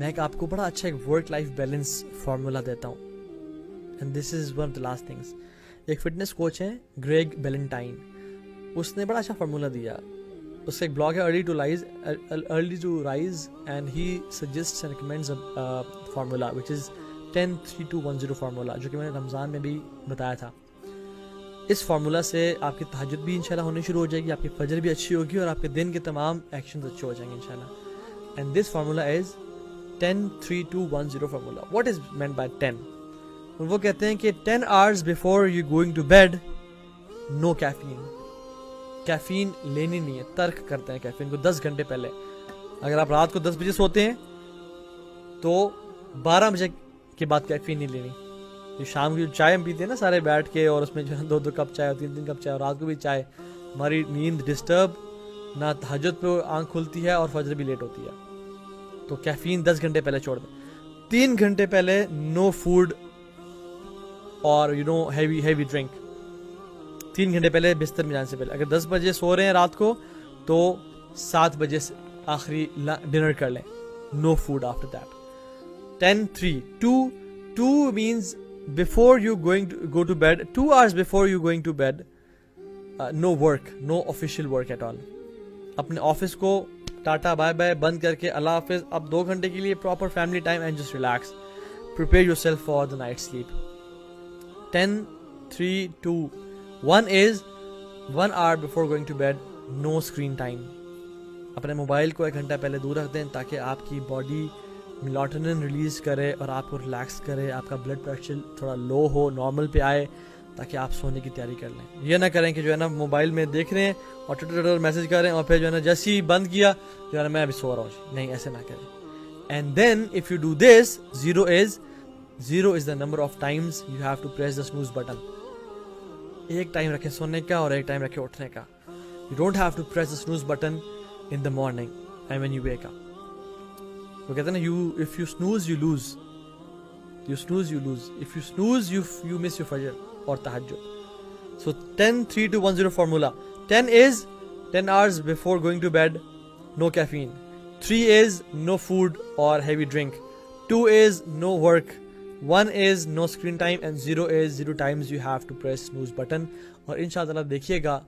میں ایک آپ کو بڑا اچھا ایک ورک لائف بیلنس فارمولا دیتا ہوں. And this is one of the last things. ایک فٹنس کوچ ہیں گریگ بیلنٹائن, اس نے بڑا اچھا فارمولا دیا. اس کا ایک بلاگ ہے early to rise and he suggests and recommends formula which is 10-3-2-1-0 formula, جو کہ میں نے رمضان میں بھی بتایا تھا. اس فارمولا سے آپ کی تہجد بھی انشاءاللہ ہونی شروع ہو جائے گی, آپ کی فجر بھی اچھی ہوگی, اور آپ کے دن کے تمام ایکشنز اچھے ہو جائیں گے انشاءاللہ. And this formula is 10-3-2-1-0 formula. What is meant by 10؟ وہ کہتے ہیں کہ 10 hours before you going to bed, no caffeine. Caffeine لینی نہیں ہے, ترک کرتے ہیں کیفین کو 10 گھنٹے پہلے. اگر آپ رات کو 10 بجے سوتے ہیں تو 12 بجے کے بعد کیفین نہیں لینی. جو شام کی چائے ہم پیتے ہیں نا سارے بیٹھ کے, اور اس میں جو ہے 2 کپ چائے اور 3 کپ چائے, اور رات کو بھی چائے, ہماری نیند ڈسٹرب, نہ تہجد پہ آنکھ کھلتی ہے اور فجر بھی لیٹ ہوتی ہے. تو کیفین 10 گھنٹے پہلے چھوڑ دیں. 3 گھنٹے پہلے نو فوڈ اور ہیوی ڈرنک. 3 گھنٹے پہلے بستر میں جانے سے پہلے, اگر 10 بجے سو رہے ہیں رات کو تو 7 بجے سے آخری ڈنر کر لیں. No food after that. 10-3-2 means before you going to go to bed, 2 hours before you going to bed, no work, no official work at all. اپنے آفس کو ٹاٹا بائے بائے بند کر کے اللہ حافظ, اب 2 گھنٹے کے لیے proper family time and just relax. Prepare yourself for the night sleep. 10-3-2-1 is 1 hour before going to bed, no screen time. اپنے موبائل کو 1 گھنٹہ پہلے دور رکھ دیں تاکہ آپ کی باڈی میلاٹونن ریلیز کرے اور آپ کو ریلیکس کرے, آپ کا بلڈ پریشر تھوڑا لو ہو, نارمل پہ آئے, تاکہ آپ سونے کی تیاری کر لیں. یہ نہ کریں کہ جو ہے نا موبائل میں دیکھ رہے ہیں اور ٹویٹر میسج کر رہے ہیں اور پھر جو ہے نا جیسے ہی بند کیا جو ہے نا میں ابھی سو رہا ہوں. نہیں, ایسے نہ کریں. And then if you do this, zero is the number of times you have to press the snooze button. ایک ٹائم رکھیں سونے کا اور ایک ٹائم رکھیں اٹھنے کا. You don't have to press the snooze button in the morning and when you wake up. وہ کہتے ہیں نا, if you snooze you lose. You snooze you lose. If you snooze you miss your fajr or tahajjud. So 10-3-2-1-0 formula. 10 is 10 hours before going to bed, no caffeine. 3 is no food or heavy drink. 2 is no work. 1 is no screen time and 0 is 0 times you have to press snooze button. اور انشاءاللہ دیکھیے گا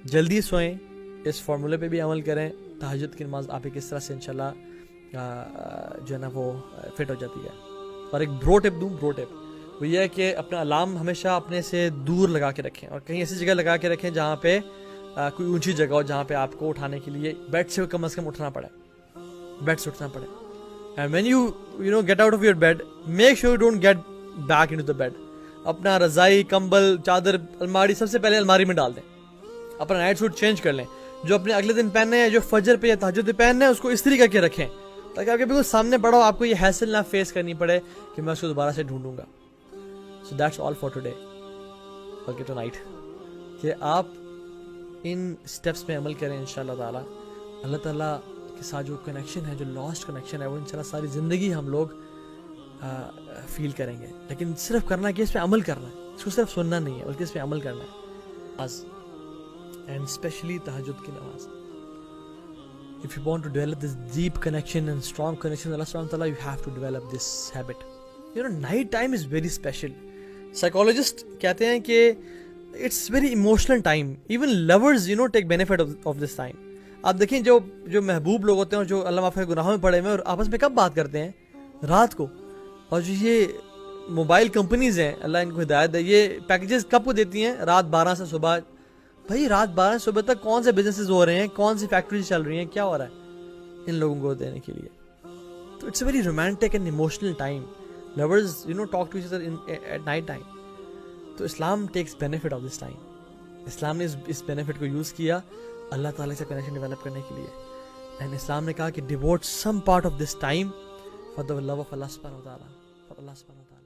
جلدی سوئیں, اس فارمولے پہ بھی عمل کریں. تہجد کی نماز آپ کس طرح سے انشاءاللہ جو ہے نا وہ فٹ ہو جاتی ہے. اور ایک برو ٹپ دوں, برو ٹپ وہ یہ ہے کہ اپنا الارم ہمیشہ اپنے سے دور لگا کے رکھیں, اور کہیں ایسی جگہ لگا کے رکھیں جہاں پہ کوئی اونچی جگہ ہو, جہاں پہ آپ کو اٹھانے کے لیے بیڈ سے کم از کم اٹھنا پڑے, بیڈ سے اٹھنا پڑے. And when you get out of your bed, make sure you don't get back into the bed. اپنا رضائی, کمبل, چادر, الماری سب سے پہلے الماری میں ڈال دیں. اپنا نائٹ سوٹ چینج کر لیں, جو اپنے اگلے دن پہننے ہیں, جو فجر پہ یا تہجد پہ پہننے ہیں, اس کو استری کر کے رکھیں تاکہ آپ کے بالکل سامنے پڑا ہو, آپ کو یہ ہیسل نہ فیس کرنی پڑے کہ میں اس کو دوبارہ سے ڈھونڈوں گا. So that's all for today. Okay, tonight. کہ آپ ان سٹیپس پہ عمل کریں انشاءاللہ تعالی. اللہ تعالیٰ کے ساتھ جو کنیکشن ہے, جو لاسٹ کنیکشن ہے, وہ انشاءاللہ ساری زندگی ہم لوگ فیل کریں گے. لیکن صرف کرنا کہ اس پہ عمل کرنا ہے, اس کو صرف سننا نہیں ہے بلکہ اس پہ عمل کرنا ہے. اینڈ اسپیشلی تہجد کی نماز. If you want to develop this deep connection and strong connection with Allah subhanahu wa ta'ala, you have to develop this habit. Night time is very special. Psychologists کہتے ہیں کہ it's very emotional time. Even lovers, take benefit of this time. آپ دیکھیں جو محبوب لوگ ہوتے ہیں, جو اللہ معاف کرے گناہوں میں پڑے ہوئے, اور آپس میں کب بات کرتے ہیں؟ رات کو. اور جو یہ موبائل کمپنیز ہیں, اللہ ان کو ہدایت ہے, یہ پیکیجز کب کو دیتی ہیں؟ رات 12 سے صبح. بھائی رات 12 سے صبح تک کون سے بزنسز ہو رہے ہیں, کون سی فیکٹریز چل رہی ہیں, کیا ہو رہا ہے ان لوگوں کو دینے کے لیے؟ تو it's a very romantic and emotional time. Lovers talk to each other at night time. تو اسلام takes benefit of this time. اسلام نے اس بینیفٹ کو یوز کیا اللہ تعالیٰ سے کنیکشن ڈیولپ کرنے کے لیے. اینڈ اسلام نے کہا کہ devote some part of this time for the love of اللہ سبحانہ و تعالیٰ, فار اللہ سبحانہ و تعالیٰ.